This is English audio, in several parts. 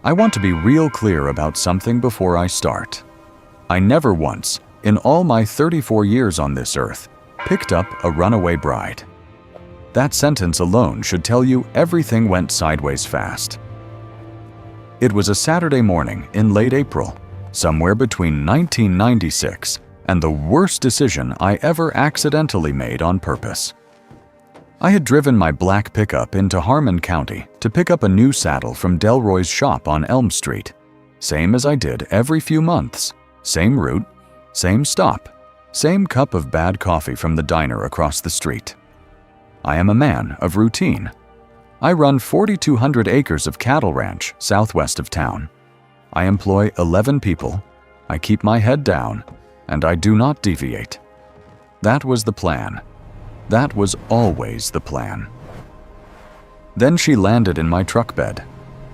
I want to be real clear about something before I start. I never once, in all my 34 years on this earth, picked up a runaway bride. That sentence alone should tell you everything went sideways fast. It was a Saturday morning in late April, somewhere between 1996 and the worst decision I ever accidentally made on purpose. I had driven my black pickup into Harmon County to pick up a new saddle from Delroy's shop on Elm Street, same as I did every few months, same route, same stop, same cup of bad coffee from the diner across the street. I am a man of routine. I run 4,200 acres of cattle ranch southwest of town. I employ 11 people, I keep my head down, and I do not deviate. That was the plan. That was always the plan. Then she landed in my truck bed.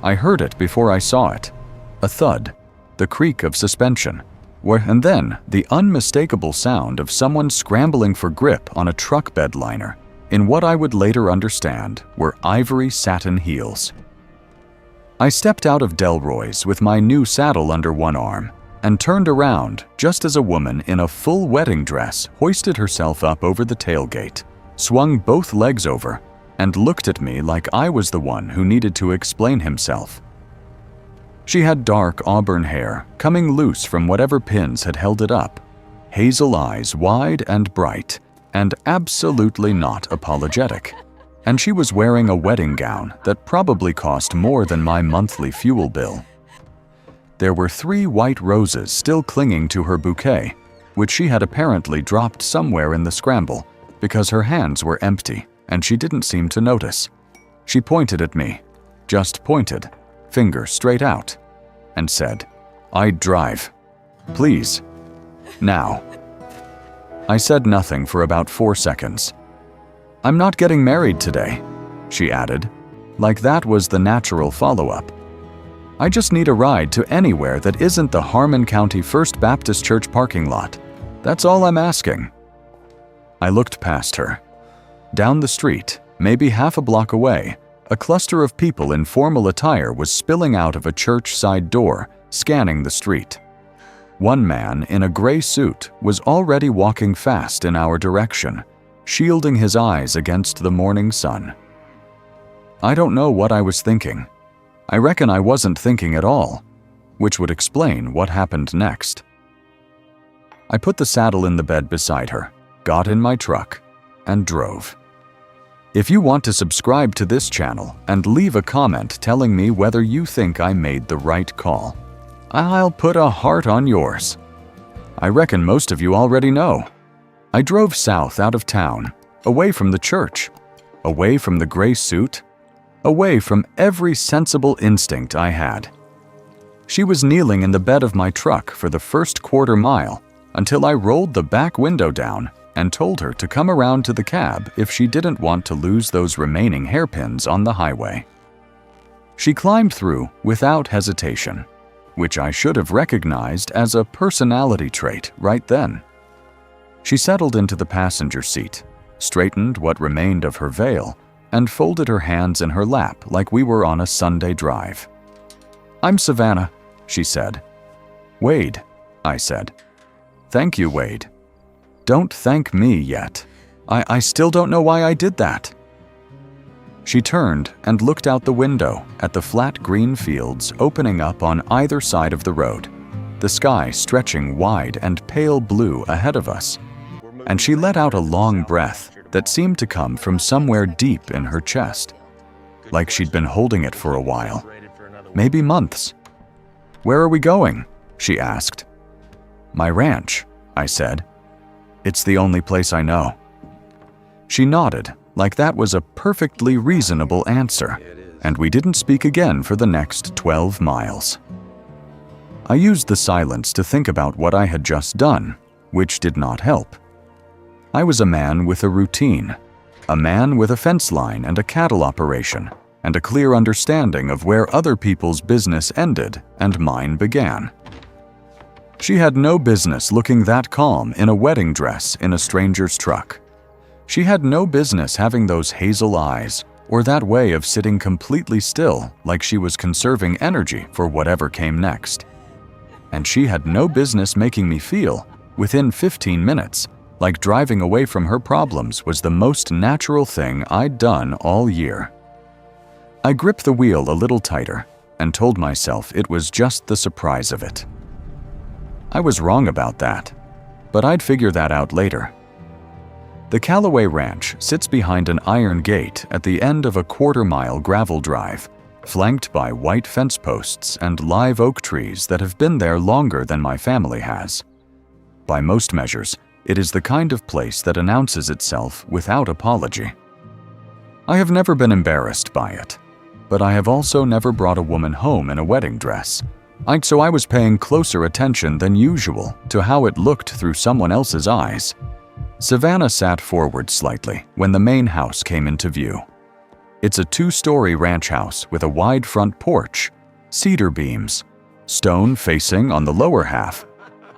I heard it before I saw it. A thud, the creak of suspension, and then the unmistakable sound of someone scrambling for grip on a truck bed liner in what I would later understand were ivory satin heels. I stepped out of Delroy's with my new saddle under one arm and turned around just as a woman in a full wedding dress hoisted herself up over the tailgate, swung both legs over, and looked at me like I was the one who needed to explain himself. She had dark auburn hair coming loose from whatever pins had held it up, hazel eyes wide and bright, and absolutely not apologetic. And she was wearing a wedding gown that probably cost more than my monthly fuel bill. There were 3 white roses still clinging to her bouquet, which she had apparently dropped somewhere in the scramble because her hands were empty and she didn't seem to notice. She pointed at me, just pointed, finger straight out, and said, "I'd drive. Please. Now." I said nothing for about 4 seconds. "I'm not getting married today," she added, like that was the natural follow-up. "I just need a ride to anywhere that isn't the Harmon County First Baptist Church parking lot. That's all I'm asking." I looked past her. Down the street, maybe half a block away, a cluster of people in formal attire was spilling out of a church side door, scanning the street. One man in a gray suit was already walking fast in our direction, shielding his eyes against the morning sun. I don't know what I was thinking. I reckon I wasn't thinking at all, which would explain what happened next. I put the saddle in the bed beside her, got in my truck, and drove. If you want to subscribe to this channel and leave a comment telling me whether you think I made the right call, I'll put a heart on yours. I reckon most of you already know. I drove south out of town, away from the church, away from the gray suit, away from every sensible instinct I had. She was kneeling in the bed of my truck for the first quarter mile until I rolled the back window down and told her to come around to the cab if she didn't want to lose those remaining hairpins on the highway. She climbed through without hesitation, which I should have recognized as a personality trait right then. She settled into the passenger seat, straightened what remained of her veil, and folded her hands in her lap like we were on a Sunday drive. "I'm Savannah," she said. "Wade," I said. "Thank you, Wade." "Don't thank me yet. I still don't know why I did that." She turned and looked out the window at the flat green fields opening up on either side of the road, the sky stretching wide and pale blue ahead of us, and she let out a long breath that seemed to come from somewhere deep in her chest, like she'd been holding it for a while, maybe months. "Where are we going?" she asked. "My ranch," I said. "It's the only place I know." She nodded, like that was a perfectly reasonable answer, and we didn't speak again for the next 12 miles. I used the silence to think about what I had just done, which did not help. I was a man with a routine, a man with a fence line and a cattle operation, and a clear understanding of where other people's business ended and mine began. She had no business looking that calm in a wedding dress in a stranger's truck. She had no business having those hazel eyes, or that way of sitting completely still like she was conserving energy for whatever came next. And she had no business making me feel, within 15 minutes, like driving away from her problems was the most natural thing I'd done all year. I gripped the wheel a little tighter and told myself it was just the surprise of it. I was wrong about that, but I'd figure that out later. The Callaway Ranch sits behind an iron gate at the end of a quarter-mile gravel drive, flanked by white fence posts and live oak trees that have been there longer than my family has. By most measures, it is the kind of place that announces itself without apology. I have never been embarrassed by it, but I have also never brought a woman home in a wedding dress. So I was paying closer attention than usual to how it looked through someone else's eyes. Savannah sat forward slightly when the main house came into view. It's a 2-story ranch house with a wide front porch, cedar beams, stone facing on the lower half,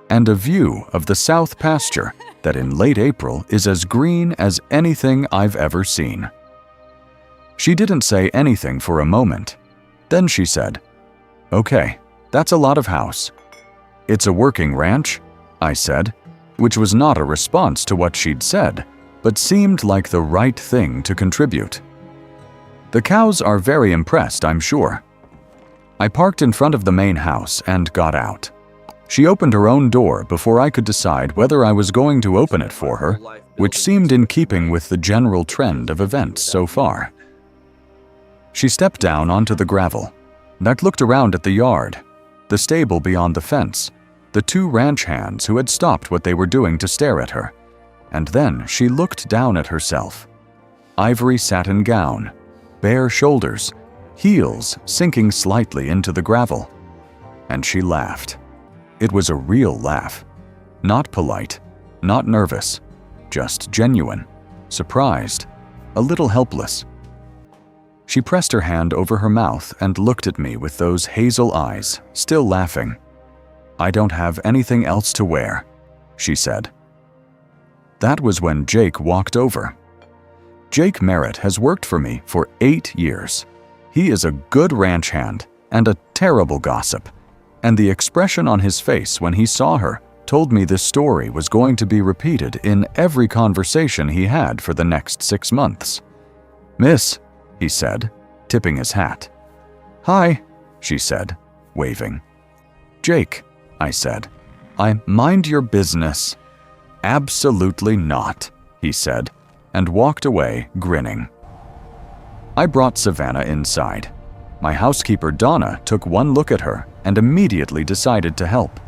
and a view of the south pasture that in late April is as green as anything I've ever seen. She didn't say anything for a moment. Then she said, "Okay, that's a lot of house." "It's a working ranch," I said, which was not a response to what she'd said, but seemed like the right thing to contribute. "The cows are very impressed, I'm sure." I parked in front of the main house and got out. She opened her own door before I could decide whether I was going to open it for her, which seemed in keeping with the general trend of events so far. She stepped down onto the gravel. I looked around at the yard, the stable beyond the fence, the 2 ranch hands who had stopped what they were doing to stare at her, and then she looked down at herself. Ivory satin gown, bare shoulders, heels sinking slightly into the gravel. And she laughed. It was a real laugh. Not polite, not nervous, just genuine, surprised, a little helpless. She pressed her hand over her mouth and looked at me with those hazel eyes, still laughing. "I don't have anything else to wear," she said. That was when Jake walked over. Jake Merritt has worked for me for 8 years. He is a good ranch hand and a terrible gossip, and the expression on his face when he saw her told me this story was going to be repeated in every conversation he had for the next 6 months. "Miss," he said, tipping his hat. "Hi," she said, waving. "Jake," I said. "I mind your business." "Absolutely not," he said, and walked away, grinning. I brought Savannah inside. My housekeeper Donna took one look at her and immediately decided to help.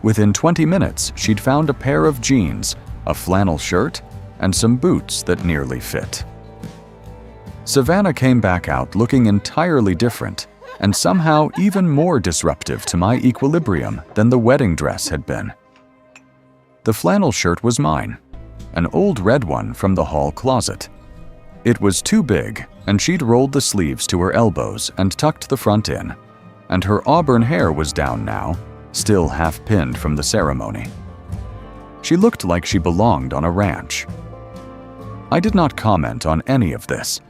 Within 20 minutes, she'd found a pair of jeans, a flannel shirt, and some boots that nearly fit. Savannah came back out looking entirely different and somehow even more disruptive to my equilibrium than the wedding dress had been. The flannel shirt was mine, an old red one from the hall closet. It was too big, and she'd rolled the sleeves to her elbows and tucked the front in, and her auburn hair was down now, still half-pinned from the ceremony. She looked like she belonged on a ranch. I did not comment on any of this.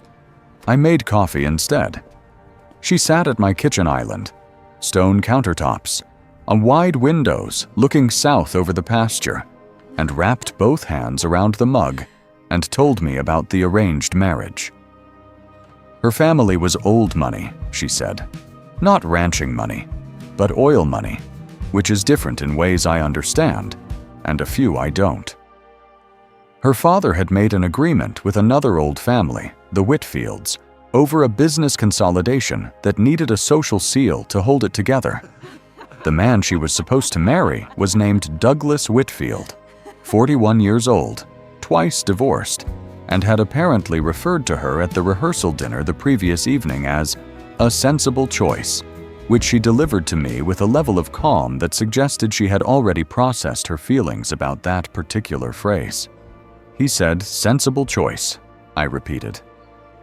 I made coffee instead. She sat at my kitchen island, stone countertops, on wide windows looking south over the pasture, and wrapped both hands around the mug and told me about the arranged marriage. Her family was old money, she said. Not ranching money, but oil money, which is different in ways I understand, and a few I don't. Her father had made an agreement with another old family, the Whitfields, over a business consolidation that needed a social seal to hold it together. The man she was supposed to marry was named Douglas Whitfield, 41 years old, twice divorced, and had apparently referred to her at the rehearsal dinner the previous evening as a sensible choice, which she delivered to me with a level of calm that suggested she had already processed her feelings about that particular phrase. He said, "Sensible choice," I repeated,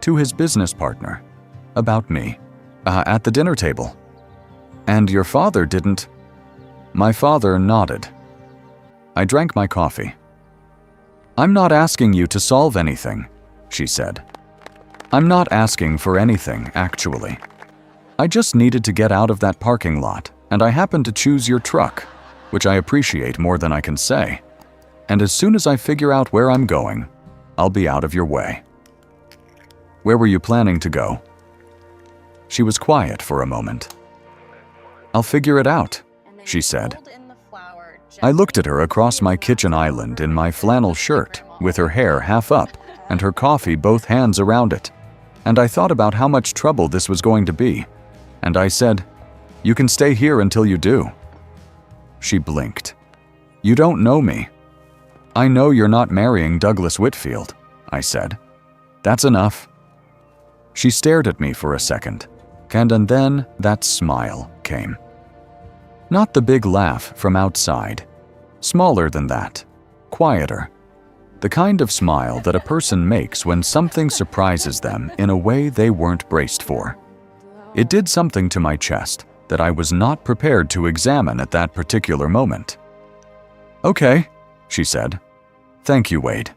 to his business partner, about me, at the dinner table. "And your father didn't?" My father nodded. I drank my coffee. "I'm not asking you to solve anything," she said. I'm not asking for anything, actually. I just needed to get out of that parking lot, and I happened to choose your truck, which I appreciate more than I can say. And as soon as I figure out where I'm going, I'll be out of your way." "Where were you planning to go?" She was quiet for a moment. "I'll figure it out," she said. I looked at her across my kitchen island in my flannel shirt, with her hair half up and her coffee both hands around it, and I thought about how much trouble this was going to be, and I said, "You can stay here until you do." She blinked. "You don't know me." "I know you're not marrying Douglas Whitfield," I said. "That's enough." She stared at me for a second, and then that smile came. Not the big laugh from outside. Smaller than that. Quieter. The kind of smile that a person makes when something surprises them in a way they weren't braced for. It did something to my chest that I was not prepared to examine at that particular moment. "Okay," she said. "Thank you, Wade."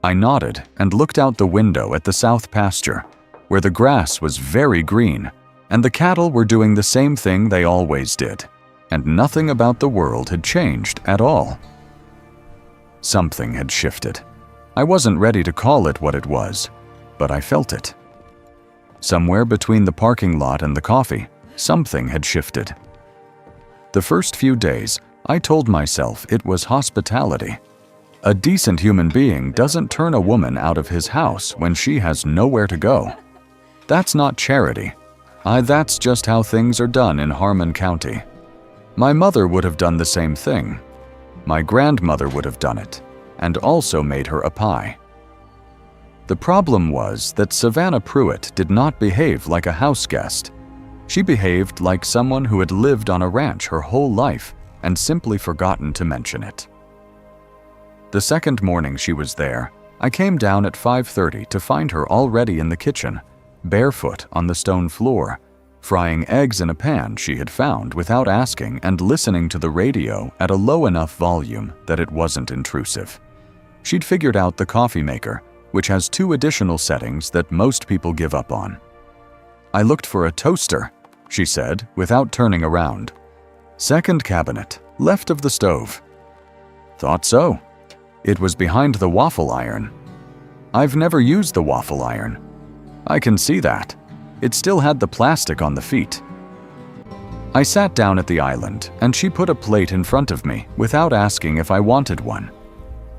I nodded and looked out the window at the south pasture, where the grass was very green, and the cattle were doing the same thing they always did, and nothing about the world had changed at all. Something had shifted. I wasn't ready to call it what it was, but I felt it. Somewhere between the parking lot and the coffee, something had shifted. The first few days, I told myself it was hospitality. A decent human being doesn't turn a woman out of his house when she has nowhere to go. That's not charity. That's just how things are done in Harmon County. My mother would have done the same thing. My grandmother would have done it, and also made her a pie. The problem was that Savannah Pruitt did not behave like a house guest. She behaved like someone who had lived on a ranch her whole life and simply forgotten to mention it. The second morning she was there, I came down at 5:30 to find her already in the kitchen, barefoot on the stone floor, frying eggs in a pan she had found without asking and listening to the radio at a low enough volume that it wasn't intrusive. She'd figured out the coffee maker, which has 2 additional settings that most people give up on. "I looked for a toaster," she said without turning around. "Second cabinet, left of the stove." "Thought so. It was behind the waffle iron." "I've never used the waffle iron." "I can see that. It still had the plastic on the feet." I sat down at the island, and she put a plate in front of me without asking if I wanted one.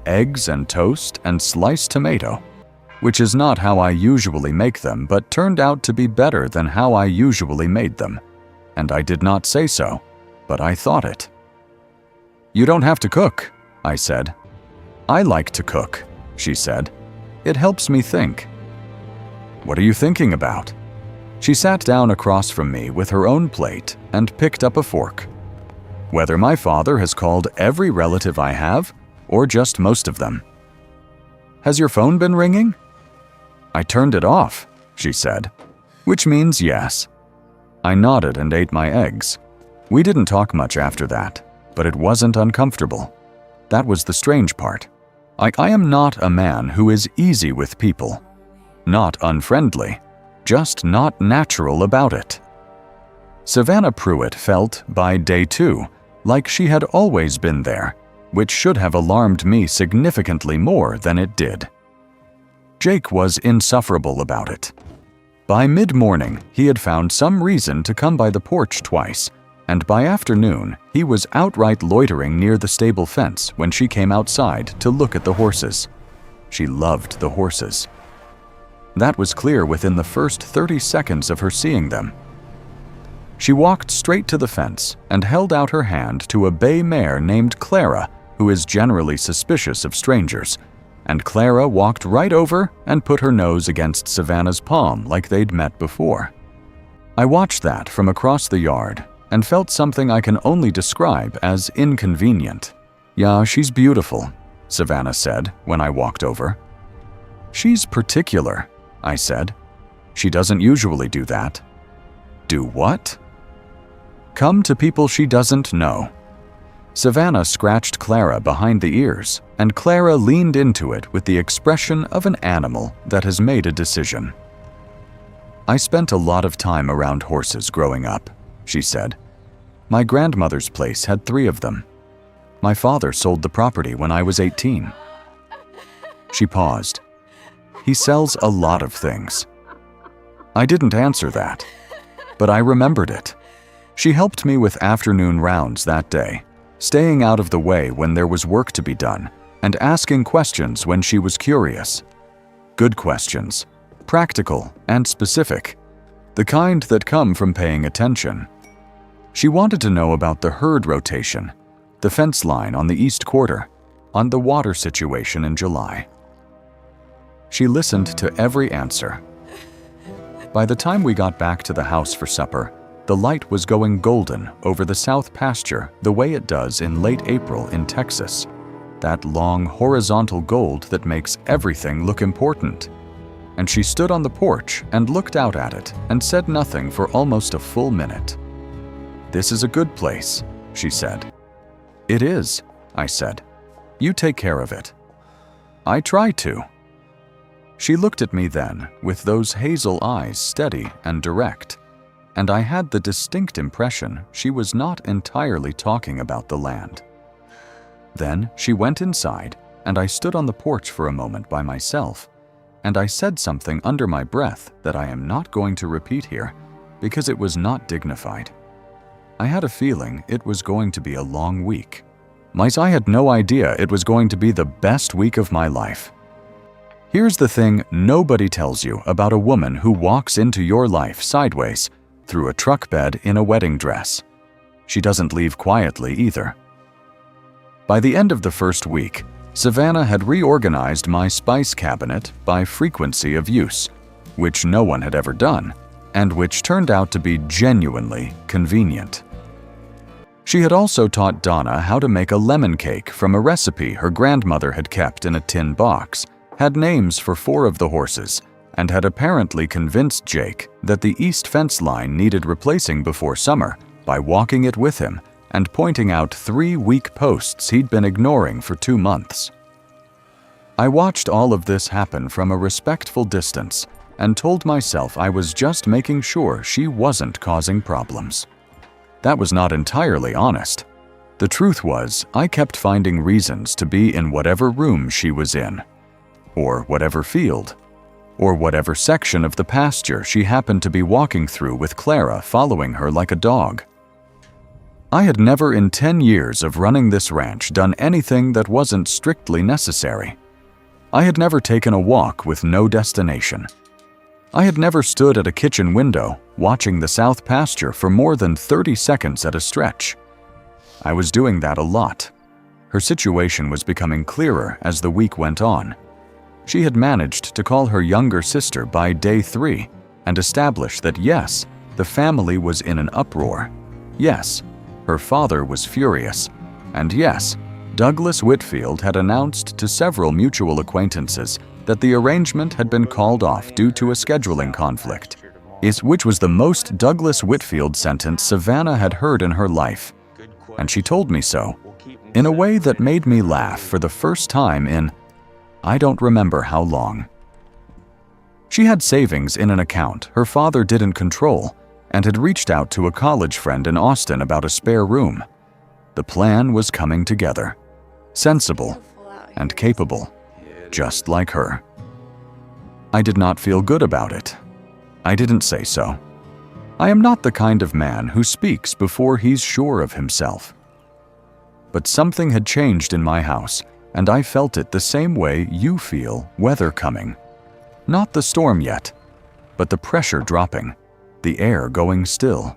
Eggs and toast and sliced tomato, which is not how I usually make them, but turned out to be better than how I usually made them. And I did not say so, but I thought it. "You don't have to cook," I said. "I like to cook," she said. "It helps me think." "What are you thinking about?" She sat down across from me with her own plate and picked up a fork. "Whether my father has called every relative I have, or just most of them." "Has your phone been ringing?" "I turned it off," she said, "which means yes." I nodded and ate my eggs. We didn't talk much after that, but it wasn't uncomfortable. That was the strange part. I am not a man who is easy with people. Not unfriendly, just not natural about it. Savannah Pruitt felt, by day 2, like she had always been there, which should have alarmed me significantly more than it did. Jake was insufferable about it. By mid-morning, he had found some reason to come by the porch twice, and by afternoon, he was outright loitering near the stable fence when she came outside to look at the horses. She loved the horses. That was clear within the first 30 seconds of her seeing them. She walked straight to the fence and held out her hand to a bay mare named Clara, who is generally suspicious of strangers, and Clara walked right over and put her nose against Savannah's palm like they'd met before. I watched that from across the yard and felt something I can only describe as inconvenient. "Yeah, she's beautiful," Savannah said when I walked over. "She's particular," I said. "She doesn't usually do that." "Do what?" "Come to people she doesn't know." Savannah scratched Clara behind the ears, and Clara leaned into it with the expression of an animal that has made a decision. "I spent a lot of time around horses growing up," she said. "My grandmother's place had 3 of them. My father sold the property when I was 18. She paused. "He sells a lot of things." I didn't answer that, but I remembered it. She helped me with afternoon rounds that day, staying out of the way when there was work to be done, and asking questions when she was curious. Good questions, practical and specific, the kind that come from paying attention. She wanted to know about the herd rotation, the fence line on the East Quarter, on the water situation in July. She listened to every answer. By the time we got back to the house for supper, the light was going golden over the south pasture the way it does in late April in Texas, that long horizontal gold that makes everything look important. And she stood on the porch and looked out at it and said nothing for almost a full minute. "This is a good place," she said. "It is," I said. "You take care of it." "I try to." She looked at me then with those hazel eyes steady and direct, and I had the distinct impression she was not entirely talking about the land. Then she went inside, and I stood on the porch for a moment by myself, and I said something under my breath that I am not going to repeat here because it was not dignified. I had a feeling it was going to be a long week. I had no idea it was going to be the best week of my life. Here's the thing nobody tells you about a woman who walks into your life sideways through a truck bed in a wedding dress. She doesn't leave quietly either. By the end of the first week, Savannah had reorganized my spice cabinet by frequency of use, which no one had ever done, and which turned out to be genuinely convenient. She had also taught Donna how to make a lemon cake from a recipe her grandmother had kept in a tin box, had names for 4 of the horses, and had apparently convinced Jake that the east fence line needed replacing before summer by walking it with him and pointing out 3 weak posts he'd been ignoring for 2 months. I watched all of this happen from a respectful distance and told myself I was just making sure she wasn't causing problems. That was not entirely honest. The truth was, I kept finding reasons to be in whatever room she was in, or whatever field, or whatever section of the pasture she happened to be walking through with Clara following her like a dog. I had never in 10 years of running this ranch done anything that wasn't strictly necessary. I had never taken a walk with no destination. I had never stood at a kitchen window watching the south pasture for more than 30 seconds at a stretch. I was doing that a lot. Her situation was becoming clearer as the week went on. She had managed to call her younger sister by day 3 and establish that yes, the family was in an uproar. Yes, her father was furious. And yes, Douglas Whitfield had announced to several mutual acquaintances that the arrangement had been called off due to a scheduling conflict, which was the most Douglas Whitfield sentence Savannah had heard in her life. And she told me so, in a way that made me laugh for the first time in I don't remember how long. She had savings in an account her father didn't control and had reached out to a college friend in Austin about a spare room. The plan was coming together, sensible and capable, just like her. I did not feel good about it. I didn't say so. I am not the kind of man who speaks before he's sure of himself. But something had changed in my house, and I felt it the same way you feel weather coming. Not the storm yet, but the pressure dropping, the air going still.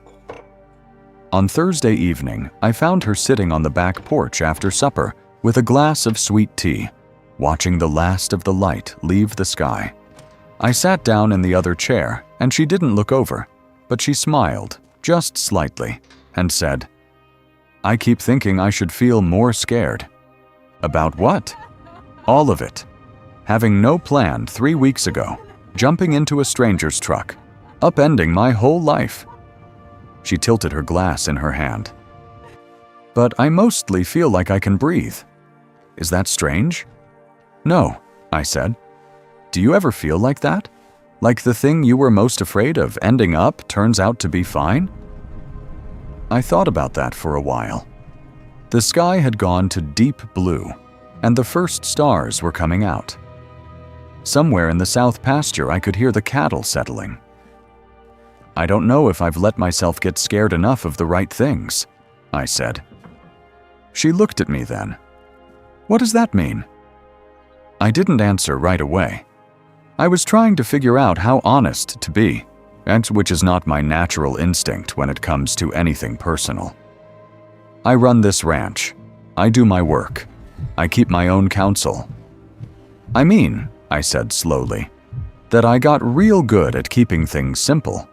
On Thursday evening, I found her sitting on the back porch after supper with a glass of sweet tea, watching the last of the light leave the sky. I sat down in the other chair, and she didn't look over, but she smiled, just slightly, and said, "I keep thinking I should feel more scared." About what? All of it. Having no plan 3 weeks ago, jumping into a stranger's truck, upending my whole life. She tilted her glass in her hand. but I mostly feel like I can breathe. Is that strange? No, I said. Do you ever feel like that? Like the thing you were most afraid of ending up turns out to be fine? I thought about that for a while. The sky had gone to deep blue, and the first stars were coming out. Somewhere in the south pasture, I could hear the cattle settling. I don't know if I've let myself get scared enough of the right things, I said. She looked at me then. What does that mean? I didn't answer right away. I was trying to figure out how honest to be, and which is not my natural instinct when it comes to anything personal. I run this ranch. I do my work. I keep my own counsel. I mean, I said slowly, that I got real good at keeping things simple.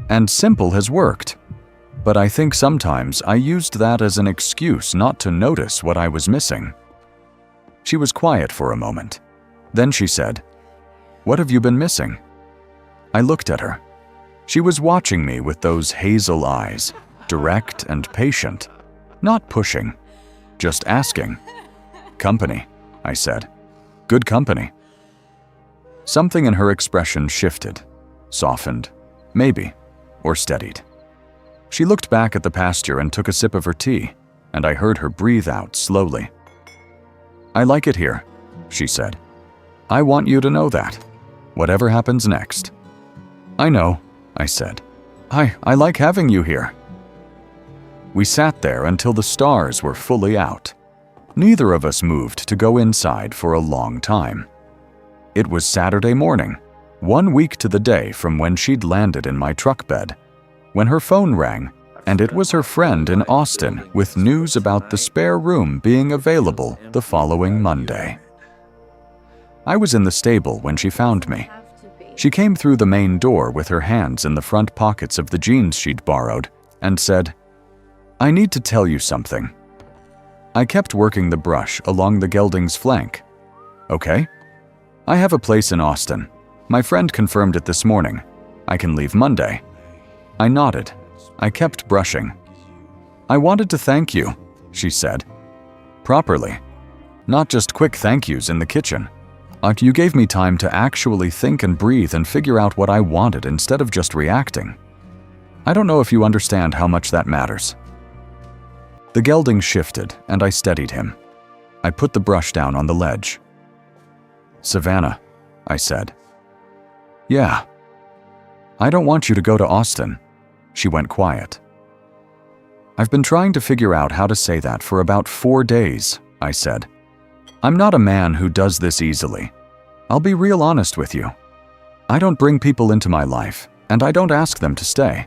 And simple has worked. But I think sometimes I used that as an excuse not to notice what I was missing. She was quiet for a moment. Then she said, "What have you been missing?" I looked at her. She was watching me with those hazel eyes, direct and patient, not pushing, just asking. "Company," I said. "Good company." Something in her expression shifted, softened, maybe, or steadied. She looked back at the pasture and took a sip of her tea, and I heard her breathe out slowly. "I like it here," she said. "I want you to know that, whatever happens next." "I know," I said. I like having you here." We sat there until the stars were fully out. Neither of us moved to go inside for a long time. It was Saturday morning, 1 week to the day from when she'd landed in my truck bed, when her phone rang, and it was her friend in Austin with news about the spare room being available the following Monday. I was in the stable when she found me. She came through the main door with her hands in the front pockets of the jeans she'd borrowed and said, "I need to tell you something." I kept working the brush along the gelding's flank. "Okay?" "I have a place in Austin. My friend confirmed it this morning. I can leave Monday." I nodded. I kept brushing. "I wanted to thank you," she said. "Properly. Not just quick thank yous in the kitchen. You gave me time to actually think and breathe and figure out what I wanted instead of just reacting. I don't know if you understand how much that matters." The gelding shifted, and I steadied him. I put the brush down on the ledge. "Savannah," I said. "Yeah." "I don't want you to go to Austin." She went quiet. "I've been trying to figure out how to say that for about 4 days," I said. "I'm not a man who does this easily. I'll be real honest with you. I don't bring people into my life, and I don't ask them to stay.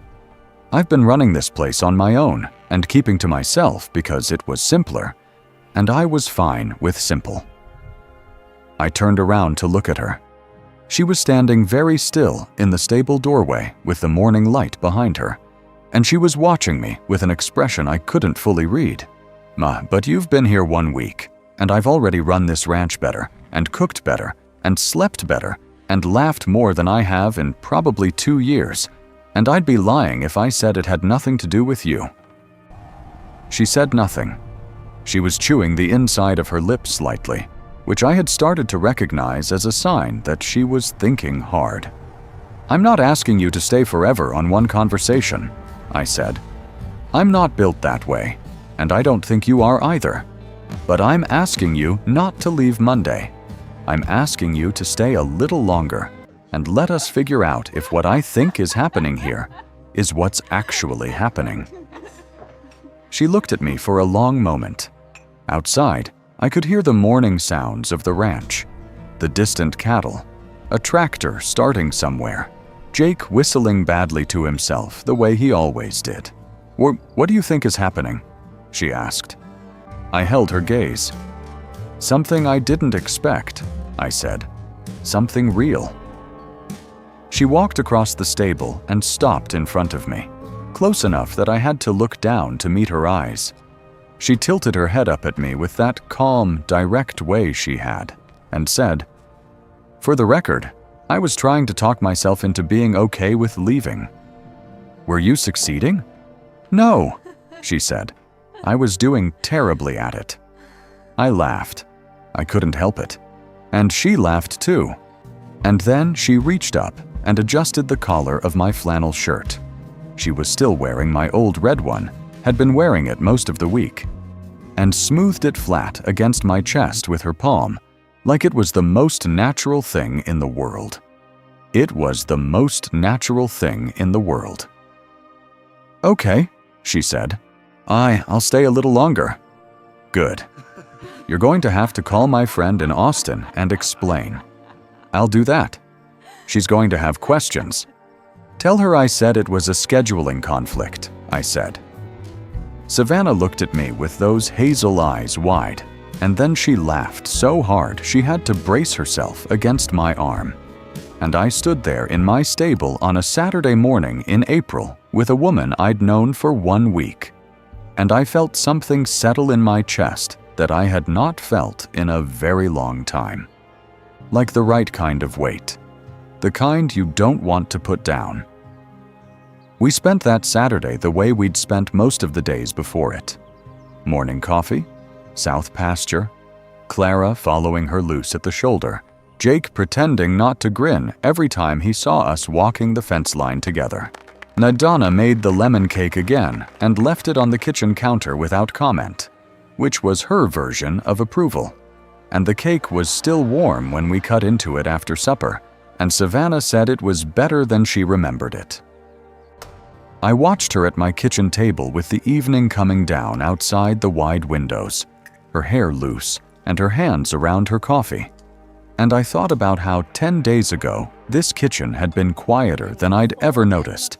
I've been running this place on my own and keeping to myself because it was simpler, and I was fine with simple." I turned around to look at her. She was standing very still in the stable doorway with the morning light behind her, and she was watching me with an expression I couldn't fully read. "Ma, but you've been here 1 week, and I've already run this ranch better, and cooked better, and slept better, and laughed more than I have in probably 2 years, and I'd be lying if I said it had nothing to do with you." She said nothing. She was chewing the inside of her lips slightly, which I had started to recognize as a sign that she was thinking hard. "I'm not asking you to stay forever on one conversation," I said. "I'm not built that way, and I don't think you are either. But I'm asking you not to leave Monday. I'm asking you to stay a little longer and let us figure out if what I think is happening here is what's actually happening." She looked at me for a long moment. Outside, I could hear the morning sounds of the ranch, the distant cattle, a tractor starting somewhere, Jake whistling badly to himself the way he always did. What do you think is happening?" she asked. I held her gaze. "Something I didn't expect," I said. "Something real." She walked across the stable and stopped in front of me, close enough that I had to look down to meet her eyes. She tilted her head up at me with that calm, direct way she had, and said, "For the record, I was trying to talk myself into being okay with leaving." "Were you succeeding?" "No," she said. I was doing terribly at it. I laughed. I couldn't help it. And she laughed too. And then she reached up and adjusted the collar of my flannel shirt. She was still wearing my old red one, had been wearing it most of the week, and smoothed it flat against my chest with her palm, like it was the most natural thing in the world. It was the most natural thing in the world. "Okay," she said. I'll stay a little longer." "Good. You're going to have to call my friend in Austin and explain." "I'll do that. She's going to have questions." "Tell her I said it was a scheduling conflict," I said. Savannah looked at me with those hazel eyes wide, and then she laughed so hard she had to brace herself against my arm. And I stood there in my stable on a Saturday morning in April with a woman I'd known for 1 week. And I felt something settle in my chest that I had not felt in a very long time. Like the right kind of weight. The kind you don't want to put down. We spent that Saturday the way we'd spent most of the days before it. Morning coffee, south pasture, Clara following her loose at the shoulder, Jake pretending not to grin every time he saw us walking the fence line together. Nadana made the lemon cake again and left it on the kitchen counter without comment, which was her version of approval. And the cake was still warm when we cut into it after supper, and Savannah said it was better than she remembered it. I watched her at my kitchen table with the evening coming down outside the wide windows, her hair loose and her hands around her coffee. And I thought about how 10 days ago this kitchen had been quieter than I'd ever noticed,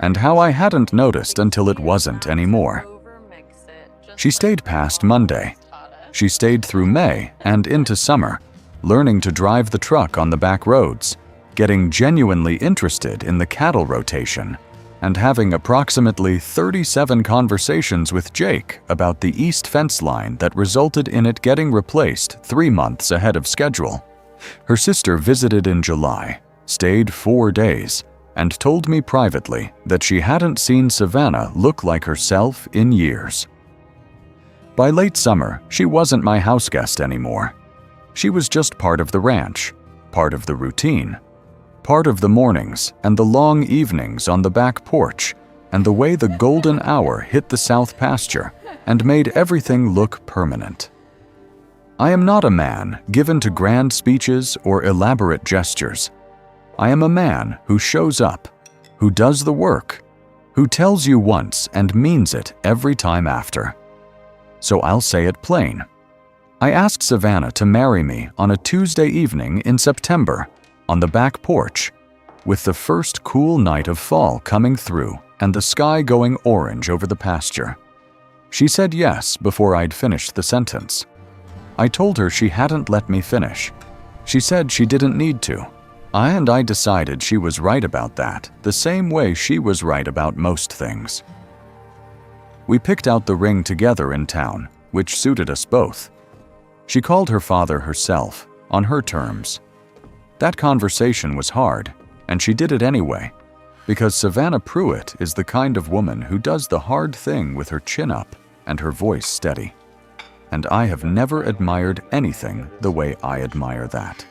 and how I hadn't noticed until it wasn't anymore. She stayed past Monday. She stayed through May and into summer, learning to drive the truck on the back roads, getting genuinely interested in the cattle rotation, and having approximately 37 conversations with Jake about the east fence line that resulted in it getting replaced 3 months ahead of schedule. Her sister visited in July, stayed 4 days, and told me privately that she hadn't seen Savannah look like herself in years. By late summer, she wasn't my house guest anymore. She was just part of the ranch, part of the routine, part of the mornings and the long evenings on the back porch, and the way the golden hour hit the south pasture and made everything look permanent. I am not a man given to grand speeches or elaborate gestures. I am a man who shows up, who does the work, who tells you once and means it every time after. So I'll say it plain. I asked Savannah to marry me on a Tuesday evening in September, on the back porch, with the first cool night of fall coming through and the sky going orange over the pasture. She said yes before I'd finished the sentence. I told her she hadn't let me finish. She said she didn't need to. I decided she was right about that, the same way she was right about most things. We picked out the ring together in town, which suited us both. She called her father herself, on her terms. That conversation was hard, and she did it anyway, because Savannah Pruitt is the kind of woman who does the hard thing with her chin up and her voice steady. And I have never admired anything the way I admire that.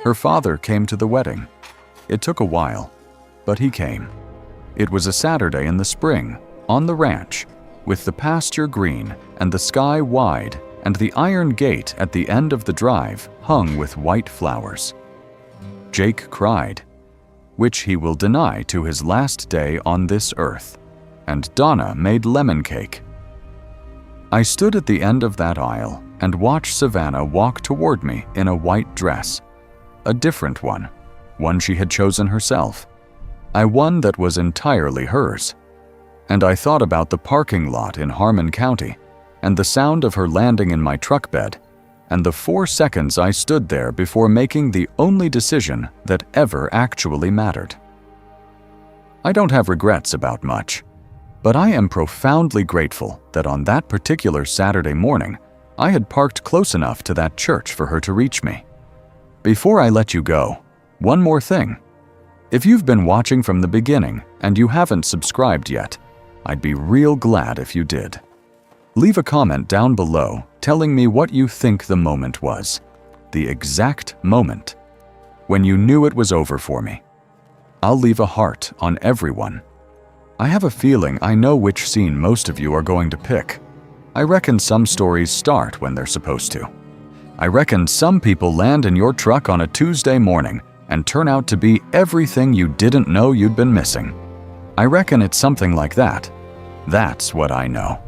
Her father came to the wedding. It took a while, but he came. It was a Saturday in the spring, on the ranch, with the pasture green and the sky wide and the iron gate at the end of the drive hung with white flowers. Jake cried, which he will deny to his last day on this earth, and Donna made lemon cake. I stood at the end of that aisle and watched Savannah walk toward me in a white dress, a different one she had chosen herself, one that was entirely hers. And I thought about the parking lot in Harmon County, and the sound of her landing in my truck bed, and the 4 seconds I stood there before making the only decision that ever actually mattered. I don't have regrets about much, but I am profoundly grateful that on that particular Saturday morning, I had parked close enough to that church for her to reach me. Before I let you go, one more thing. If you've been watching from the beginning and you haven't subscribed yet, I'd be real glad if you did. Leave a comment down below telling me what you think the moment was. The exact moment. When you knew it was over for me. I'll leave a heart on everyone. I have a feeling I know which scene most of you are going to pick. I reckon some stories start when they're supposed to. I reckon some people land in your truck on a Tuesday morning and turn out to be everything you didn't know you'd been missing. I reckon it's something like that. That's what I know.